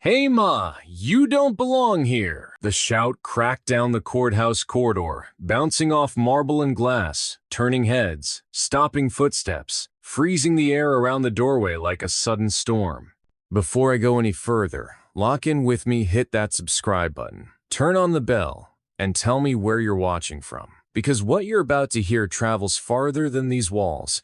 "Hey Ma, you don't belong here!" The shout cracked down the courthouse corridor, bouncing off marble and glass, turning heads, stopping footsteps, freezing the air around the doorway like a sudden storm. Before I go any further, lock in with me, hit that subscribe button, turn on the bell, and tell me where you're watching from. Because what you're about to hear travels farther than these walls,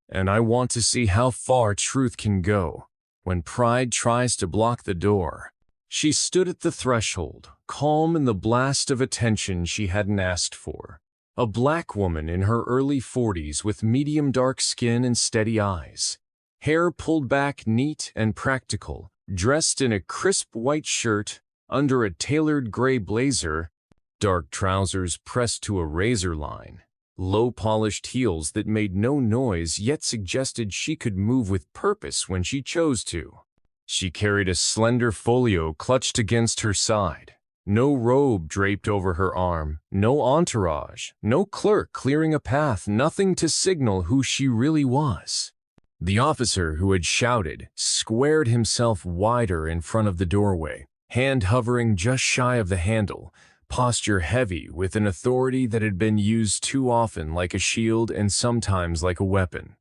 and I want to see how far truth can go when pride tries to block the door. She stood at the threshold, calm in the blast of attention she hadn't asked for. A black woman in her early 40s with medium dark skin and steady eyes. Hair pulled back neat and practical, dressed in a crisp white shirt under a tailored gray blazer, dark trousers pressed to a razor line, low-polished heels that made no noise yet suggested she could move with purpose when she chose to. She carried a slender folio clutched against her side. No robe draped over her arm, no entourage, no clerk clearing a path, nothing to signal who she really was. The officer who had shouted squared himself wider in front of the doorway, hand hovering just shy of the handle, posture heavy with an authority that had been used too often like a shield and sometimes like a weapon.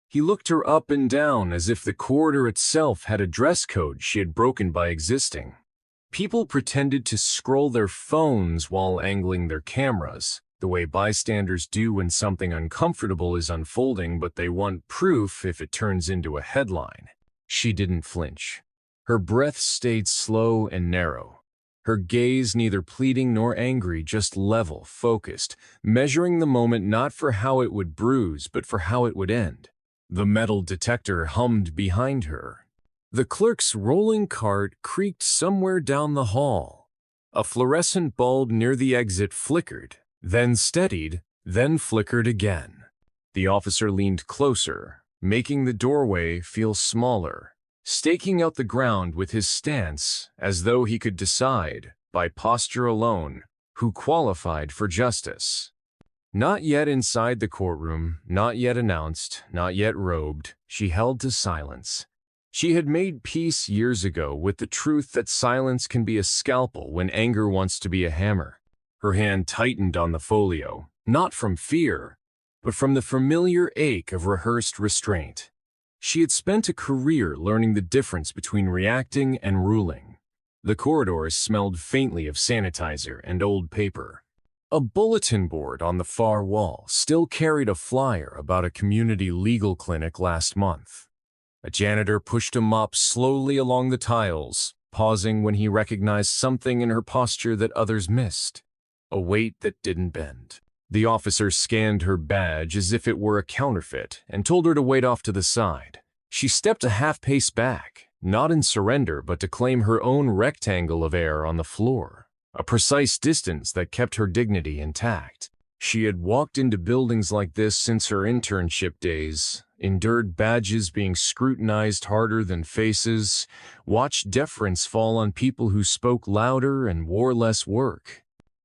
He looked her up and down as if the corridor itself had a dress code she had broken by existing. People pretended to scroll their phones while angling their cameras, the way bystanders do when something uncomfortable is unfolding, but they want proof if it turns into a headline. She didn't flinch. Her breath stayed slow and narrow. Her gaze neither pleading nor angry, just level, focused, measuring the moment not for how it would bruise, but for how it would end. The metal detector hummed behind her. The clerk's rolling cart creaked somewhere down the hall. A fluorescent bulb near the exit flickered, then steadied, then flickered again. The officer leaned closer, making the doorway feel smaller, staking out the ground with his stance as though he could decide, by posture alone, who qualified for justice. Not yet inside the courtroom, not yet announced, not yet robed, she held to silence. She had made peace years ago with the truth that silence can be a scalpel when anger wants to be a hammer. Her hand tightened on the folio, not from fear, but from the familiar ache of rehearsed restraint. She had spent a career learning the difference between reacting and ruling. The corridors smelled faintly of sanitizer and old paper. A bulletin board on the far wall still carried a flyer about a community legal clinic last month. A janitor pushed a mop slowly along the tiles, pausing when he recognized something in her posture that others missed. A weight that didn't bend. The officer scanned her badge as if it were a counterfeit and told her to wait off to the side. She stepped a half-pace back, not in surrender but to claim her own rectangle of air on the floor, a precise distance that kept her dignity intact. She had walked into buildings like this since her internship days, endured badges being scrutinized harder than faces, watched deference fall on people who spoke louder and wore less work.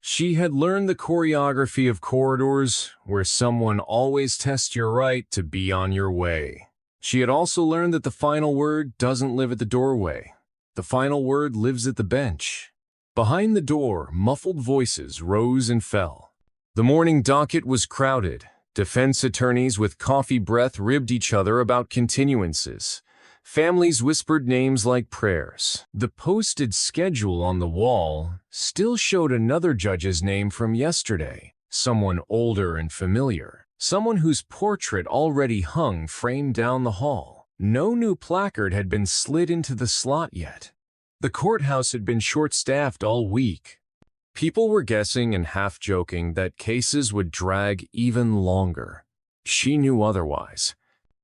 She had learned the choreography of corridors where someone always tests your right to be on your way. She had also learned that the final word doesn't live at the doorway. The final word lives at the bench. Behind the door, muffled voices rose and fell. The morning docket was crowded. Defense attorneys with coffee breath ribbed each other about continuances. Families whispered names like prayers. The posted schedule on the wall still showed another judge's name from yesterday, someone older and familiar, someone whose portrait already hung framed down the hall. No new placard had been slid into the slot yet. The courthouse had been short-staffed all week. People were guessing and half-joking that cases would drag even longer. She knew otherwise.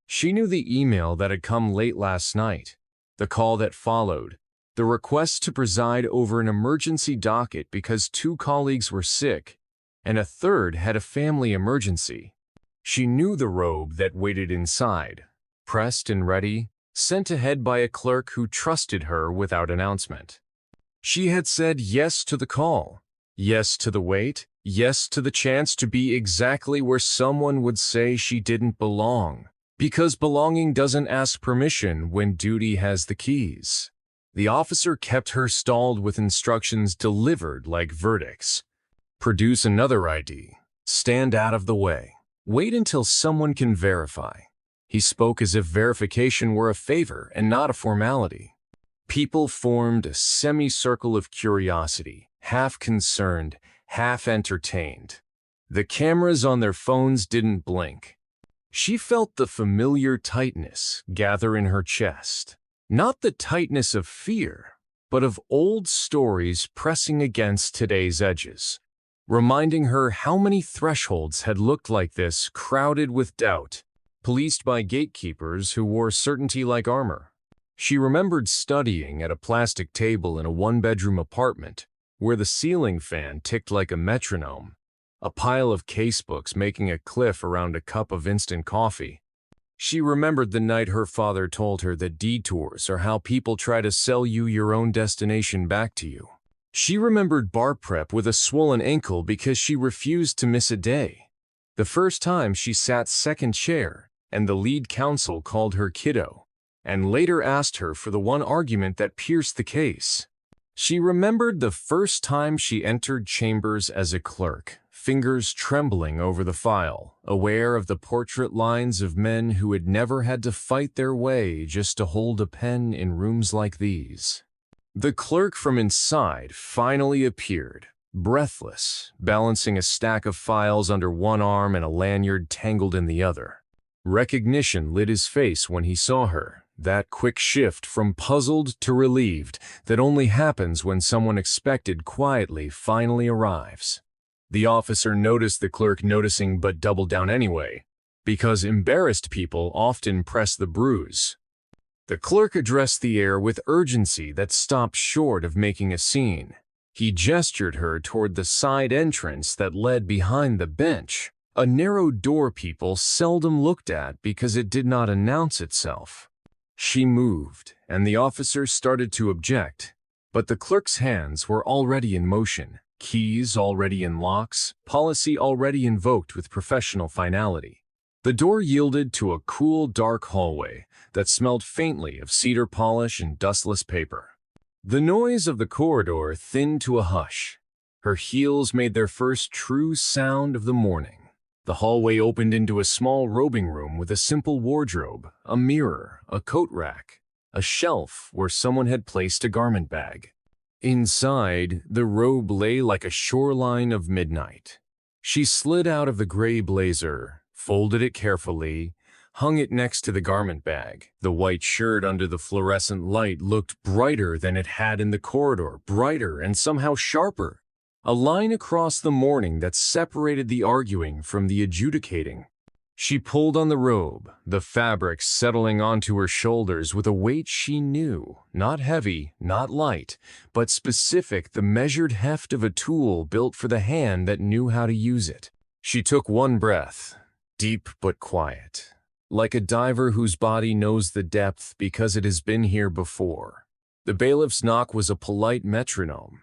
She knew the email that had come late last night, the call that followed, the request to preside over an emergency docket because 2 colleagues were sick, and a third had a family emergency. She knew the robe that waited inside, pressed and ready, sent ahead by a clerk who trusted her without announcement. She had said yes to the call, yes to the wait, yes to the chance to be exactly where someone would say she didn't belong. Because belonging doesn't ask permission when duty has the keys. The officer kept her stalled with instructions delivered like verdicts. Produce another ID. Stand out of the way. Wait until someone can verify. He spoke as if verification were a favor and not a formality. People formed a semicircle of curiosity, half concerned, half entertained. The cameras on their phones didn't blink. She felt the familiar tightness gather in her chest. Not the tightness of fear, but of old stories pressing against today's edges, reminding her how many thresholds had looked like this, crowded with doubt, policed by gatekeepers who wore certainty like armor. She remembered studying at a plastic table in a one-bedroom apartment where the ceiling fan ticked like a metronome, a pile of casebooks making a cliff around a cup of instant coffee. She remembered the night her father told her that detours are how people try to sell you your own destination back to you. She remembered bar prep with a swollen ankle because she refused to miss a day. The first time she sat second chair and the lead counsel called her kiddo, and later asked her for the one argument that pierced the case. She remembered the first time she entered chambers as a clerk, fingers trembling over the file, aware of the portrait lines of men who had never had to fight their way just to hold a pen in rooms like these. The clerk from inside finally appeared, breathless, balancing a stack of files under one arm and a lanyard tangled in the other. Recognition lit his face when he saw her, that quick shift from puzzled to relieved that only happens when someone expected quietly finally arrives. The officer noticed the clerk noticing but doubled down anyway, because embarrassed people often press the bruise. The clerk addressed the air with urgency that stopped short of making a scene. He gestured her toward the side entrance that led behind the bench, a narrow door people seldom looked at because it did not announce itself. She moved, and the officer started to object, but the clerk's hands were already in motion, keys already in locks, policy already invoked with professional finality. The door yielded to a cool, dark hallway that smelled faintly of cedar polish and dustless paper. The noise of the corridor thinned to a hush. Her heels made their first true sound of the morning. The hallway opened into a small robing room with a simple wardrobe, a mirror, a coat rack, a shelf where someone had placed a garment bag. Inside, the robe lay like a shoreline of midnight. She slid out of the gray blazer, folded it carefully, hung it next to the garment bag. The white shirt under the fluorescent light looked brighter than it had in the corridor, brighter and somehow sharper. A line across the morning that separated the arguing from the adjudicating. She pulled on the robe, the fabric settling onto her shoulders with a weight she knew, not heavy, not light, but specific, the measured heft of a tool built for the hand that knew how to use it. She took one breath, deep but quiet, like a diver whose body knows the depth because it has been here before. The bailiff's knock was a polite metronome.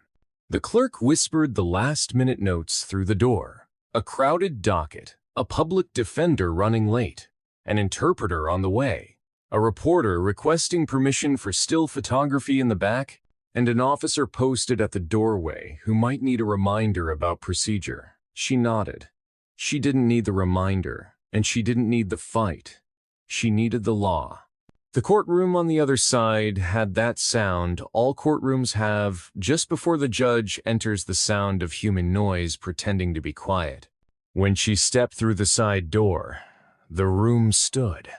The clerk whispered the last-minute notes through the door. A crowded docket, a public defender running late, an interpreter on the way, a reporter requesting permission for still photography in the back, and an officer posted at the doorway who might need a reminder about procedure. She nodded. She didn't need the reminder, and she didn't need the fight. She needed the law. The courtroom on the other side had that sound all courtrooms have just before the judge enters, the sound of human noise pretending to be quiet. When she stepped through the side door, the room stood.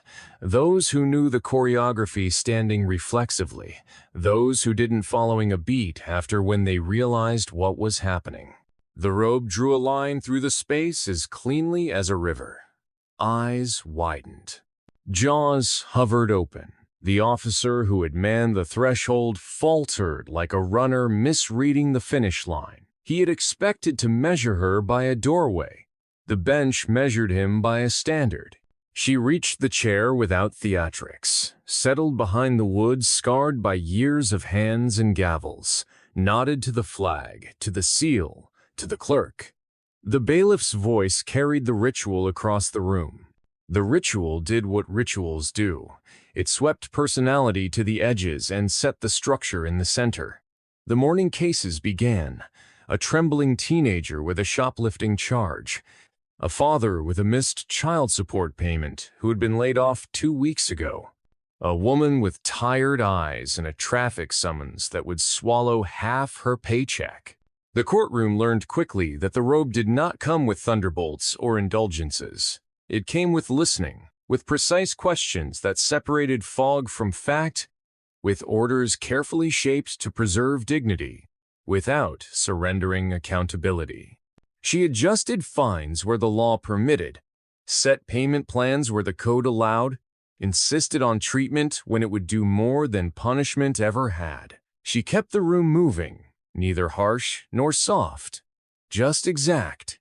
Those who knew the choreography standing reflexively, those who didn't following a beat after when they realized what was happening. The robe drew a line through the space as cleanly as a river. Eyes widened. Jaws hovered open. The officer who had manned the threshold faltered like a runner misreading the finish line. He had expected to measure her by a doorway. The bench measured him by a standard. She reached the chair without theatrics, settled behind the wood scarred by years of hands and gavels, nodded to the flag, to the seal, to the clerk. The bailiff's voice carried the ritual across the room. The ritual did what rituals do. It swept personality to the edges and set the structure in the center. The morning cases began. A trembling teenager with a shoplifting charge. A father with a missed child support payment who had been laid off 2 weeks ago. A woman with tired eyes and a traffic summons that would swallow half her paycheck. The courtroom learned quickly that the robe did not come with thunderbolts or indulgences. It came with listening, with precise questions that separated fog from fact, with orders carefully shaped to preserve dignity, without surrendering accountability. She adjusted fines where the law permitted, set payment plans where the code allowed, insisted on treatment when it would do more than punishment ever had. She kept the room moving, neither harsh nor soft, just exact.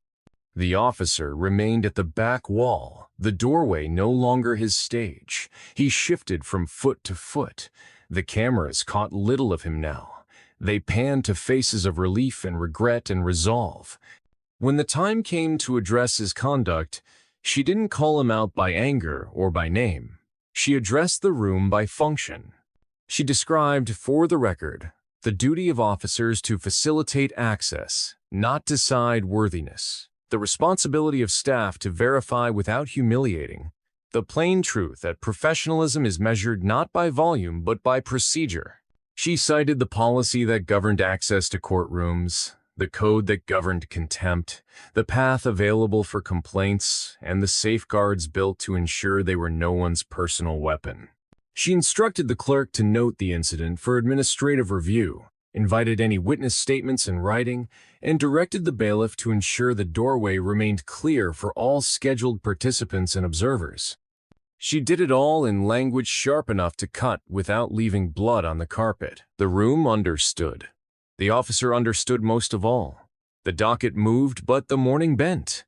The officer remained at the back wall, the doorway no longer his stage. He shifted from foot to foot. The cameras caught little of him now. They panned to faces of relief and regret and resolve. When the time came to address his conduct, she didn't call him out by anger or by name. She addressed the room by function. She described, for the record, the duty of officers to facilitate access, not decide worthiness. The responsibility of staff to verify without humiliating. The plain truth that professionalism is measured not by volume but by procedure. She cited the policy that governed access to courtrooms, the code that governed contempt, the path available for complaints, and the safeguards built to ensure they were no one's personal weapon. She instructed the clerk to note the incident for administrative review, invited any witness statements in writing, and directed the bailiff to ensure the doorway remained clear for all scheduled participants and observers. She did it all in language sharp enough to cut without leaving blood on the carpet. The room understood. The officer understood most of all. The docket moved, but the morning bent.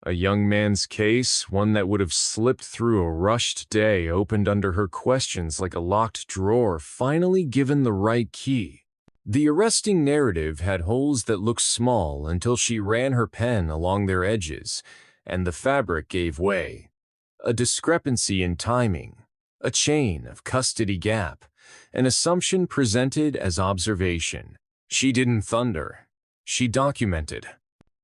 A young man's case, one that would have slipped through a rushed day, opened under her questions like a locked drawer, finally given the right key. The arresting narrative had holes that looked small until she ran her pen along their edges, and the fabric gave way. A discrepancy in timing, a chain of custody gap, an assumption presented as observation. She didn't thunder. She documented.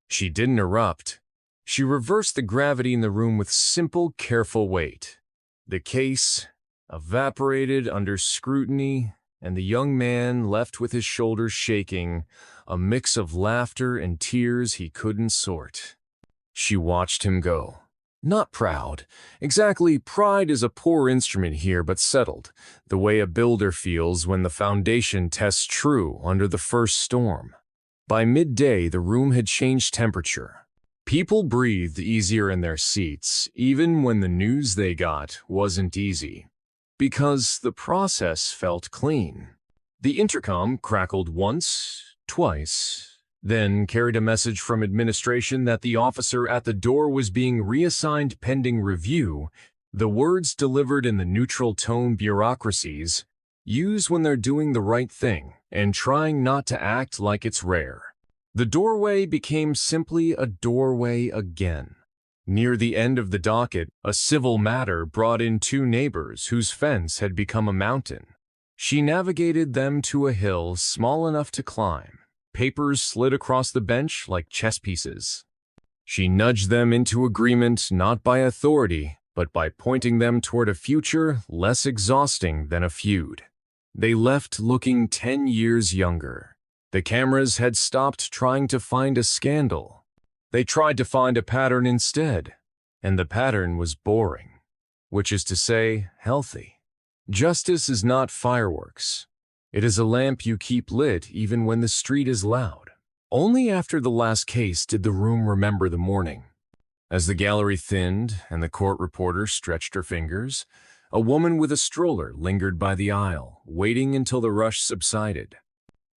She didn't erupt. She reversed the gravity in the room with simple, careful weight. The case evaporated under scrutiny, and the young man left with his shoulders shaking, a mix of laughter and tears he couldn't sort. She watched him go. Not proud. Exactly, pride is a poor instrument here, but settled, the way a builder feels when the foundation tests true under the first storm. By midday, the room had changed temperature. People breathed easier in their seats, even when the news they got wasn't easy. Because the process felt clean. The intercom crackled once, twice, then carried a message from administration that the officer at the door was being reassigned pending review. The words delivered in the neutral tone bureaucracies use when they're doing the right thing and trying not to act like it's rare. The doorway became simply a doorway again. Near the end of the docket, a civil matter brought in two neighbors whose fence had become a mountain. She navigated them to a hill small enough to climb. Papers slid across the bench like chess pieces. She nudged them into agreement not by authority, but by pointing them toward a future less exhausting than a feud. They left looking 10 years younger. The cameras had stopped trying to find a scandal. They tried to find a pattern instead, and the pattern was boring, which is to say, healthy. Justice is not fireworks. It is a lamp you keep lit even when the street is loud. Only after the last case did the room remember the morning. As the gallery thinned and the court reporter stretched her fingers, a woman with a stroller lingered by the aisle, waiting until the rush subsided.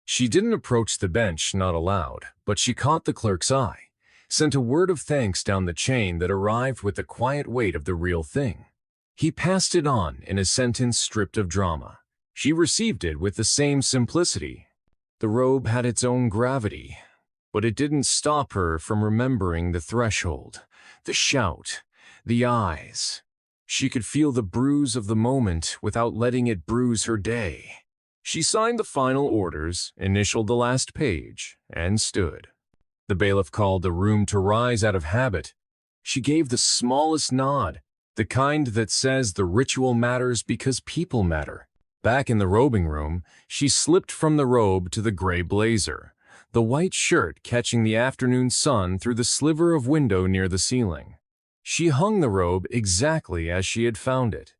She didn't approach the bench, not aloud, but she caught the clerk's eye, sent a word of thanks down the chain that arrived with the quiet weight of the real thing. He passed it on in a sentence stripped of drama. She received it with the same simplicity. The robe had its own gravity, but it didn't stop her from remembering the threshold, the shout, the eyes. She could feel the bruise of the moment without letting it bruise her day. She signed the final orders, initialed the last page, and stood. The bailiff called the room to rise out of habit. She gave the smallest nod, the kind that says the ritual matters because people matter. Back in the robing room, she slipped from the robe to the gray blazer, the white shirt catching the afternoon sun through the sliver of window near the ceiling. She hung the robe exactly as she had found it.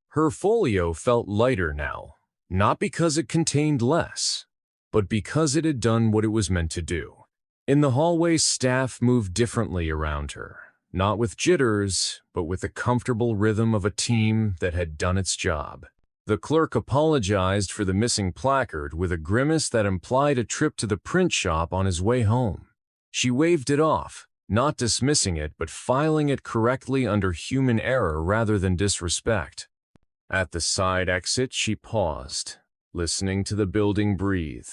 Her folio felt lighter now, not because it contained less, but because it had done what it was meant to do. In the hallway, staff moved differently around her, not with jitters, but with the comfortable rhythm of a team that had done its job. The clerk apologized for the missing placard with a grimace that implied a trip to the print shop on his way home. She waved it off, not dismissing it but filing it correctly under human error rather than disrespect. At the side exit, she paused, listening to the building breathe.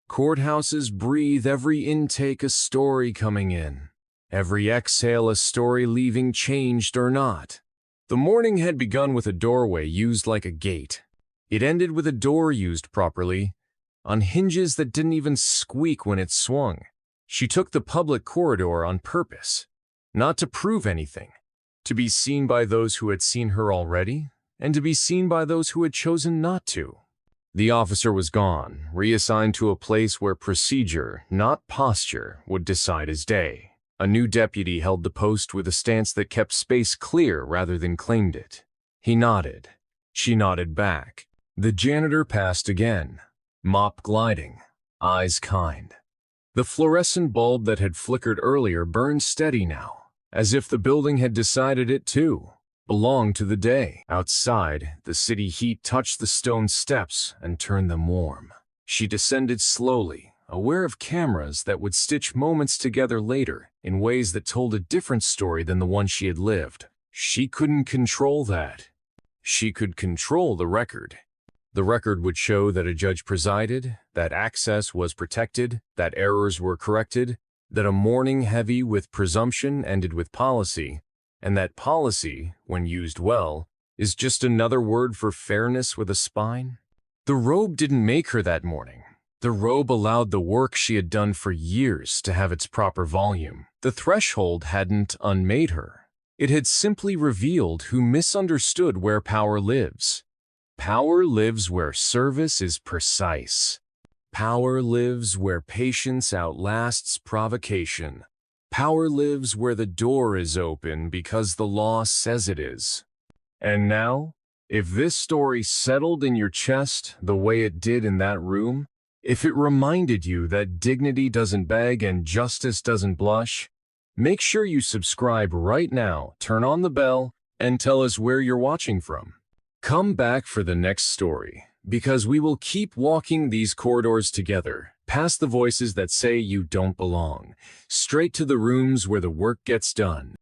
Courthouses breathe every intake a story coming in, every exhale a story leaving changed or not. The morning had begun with a doorway used like a gate. It ended with a door used properly, on hinges that didn't even squeak when it swung. She took the public corridor on purpose, not to prove anything, to be seen by those who had seen her already, and to be seen by those who had chosen not to. The officer was gone, reassigned to a place where procedure, not posture, would decide his day. A new deputy held the post with a stance that kept space clear rather than claimed it. He nodded. She nodded back. The janitor passed again, mop gliding, eyes kind. The fluorescent bulb that had flickered earlier burned steady now, as if the building had decided it too belonged to the day. Outside, the city heat touched the stone steps and turned them warm. She descended slowly, aware of cameras that would stitch moments together later in ways that told a different story than the one she had lived. She couldn't control that. She could control the record. The record would show that a judge presided, that access was protected, that errors were corrected, that a morning heavy with presumption ended with policy, and that policy, when used well, is just another word for fairness with a spine. The robe didn't make her that morning. The robe allowed the work she had done for years to have its proper volume. The threshold hadn't unmade her. It had simply revealed who misunderstood where power lives. Power lives where service is precise. Power lives where patience outlasts provocation. Power lives where the door is open because the law says it is. And now, if this story settled in your chest the way it did in that room, if it reminded you that dignity doesn't beg and justice doesn't blush, make sure you subscribe right now, turn on the bell, and tell us where you're watching from. Come back for the next story, because we will keep walking these corridors together, past the voices that say you don't belong, straight to the rooms where the work gets done.